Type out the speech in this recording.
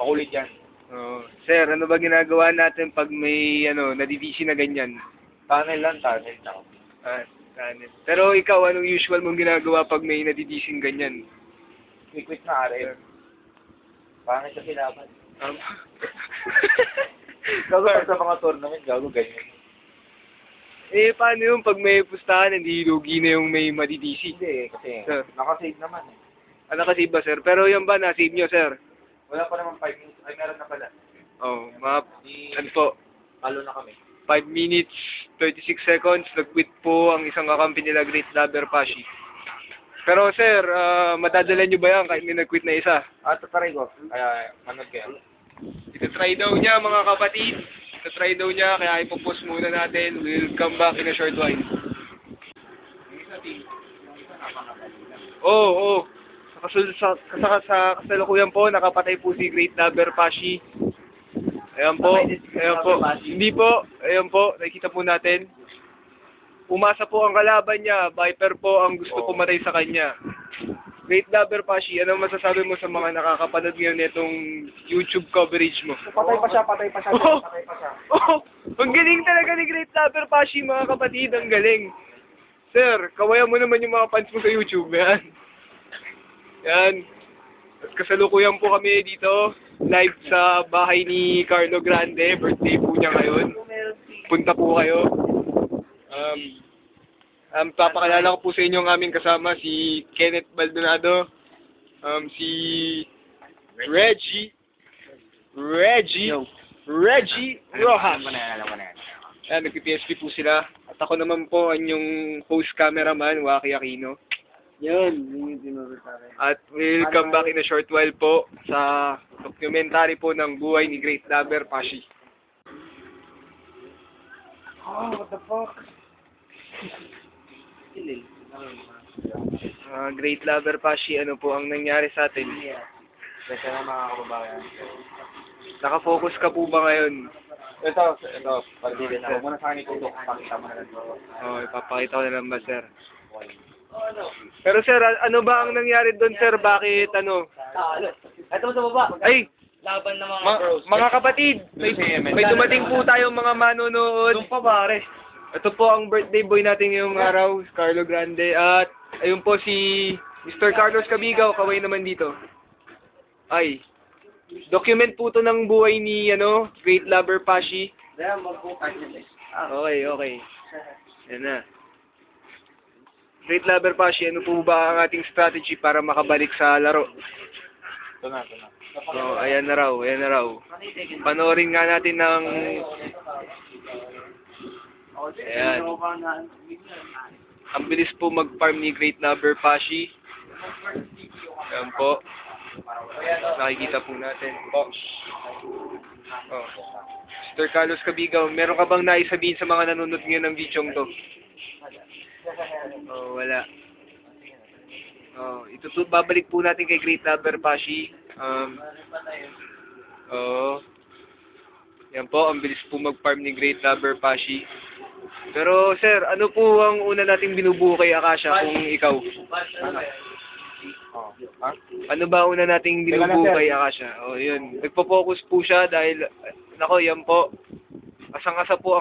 Makulit yan. Sir, ano ba ginagawa natin pag may nadidisi na ganyan? Tunnel lang, tunnel na. Kanin. Pero ikaw, anong usual mong ginagawa pag may nadidising ganyan? Quick na RM. Pangit sa silaban. Gago pag sa mga tournament, gago ganyan. Paano yung pag may pustahan, hindi lugi na yung may madidisi? Hindi kasi Sir. nakasave naman eh. Nakasave ba, sir? Pero yan ba, nasave nyo, sir? Wala pa naman 5 minutes. Ay, meron na pala. Ano po? Talo na kami. 5 minutes, 36 seconds, nag-quit po ang isang kakampi nila, Great Lover Pashi. Pero sir, madadala nyo ba yan kahit may nag-quit na isa? Tataray ko. Kaya, manood kayo. Ito-try daw niya, mga kapatid. Ito-try daw niya, kaya ipopost muna natin. We'll come back in a short while. Oo. Sa kasalukuyan po, nakapatay po si Great Lover Pashi. Ayan po. Hindi po. Ayan po, nakikita po natin. Umasa po ang kalaban niya. Viper po ang gusto pumatay sa kanya. Great Lover Pashi, anong masasabi mo sa mga nakakapanood ngayon nitong YouTube coverage mo? Patay pa siya. Ang galing talaga ni Great Lover Pashi, mga kapatid. Ang galing. Sir, kawayan mo naman yung mga fans mo sa YouTube. Yan. At kasalukuyan po kami dito, live sa bahay ni Carlo Grande. Birthday po niya ngayon. Punta po kayo. Papakilala ko po sa inyo ang aming kasama, si Kenneth Baldonado, si Reggie Rojas. Ayan, nag-PSP po sila. At ako naman po ang yung host cameraman, Waki Aquino. At we'll come back in a short while po sa documentary po ng buhay ni Great Lover Pashi. What the fuck? Great Lover Pashi, ano po ang nangyari sa atin? Kasi na mga kababayan. Nakafocus ka po ba ngayon? Ito, pagdili na. Huwag mo na sa akin itutok. Pakita mo na lang. Ipapakita ko na lang ba, sir? Pero sir, ano ba ang nangyari doon, sir? Bakit, Ito sa baba. Ay! Laban ng mga bros. Mga kapatid, may dumating po tayong mga manonood. Doon pa, pare. Ito po ang birthday boy natin ngayong araw, Carlo Grande. At ayun po si Mr. Carlos Cabigaw, kaway naman dito. Ay, document po to ng buhay ni Great Lover Pashi. Okay. Yan na. Great Lover Pashi, ano po ba ang ating strategy para makabalik sa laro? Ito na. Ayan na raw. Panoorin nga natin ng... Ayan. Ang bilis po mag-farm ni Great Lover Pashi. Ayan po. Nakikita po natin. Mr. Carlos Cabigaw, meron ka bang naisabihin sa mga nanonood ngayon ng video to? Wala. Babalik po natin kay Great Lover Pashi. Yan po, ang bilis po mag-farm ni Great Lover Pashi. Pero sir, ano po ang una nating binubuo kay Akasha kung ikaw? Ano ba una nating binubuo kay Akasha? Yun. Nagpo-focus po siya dahil, yan po. Asang-asa po ang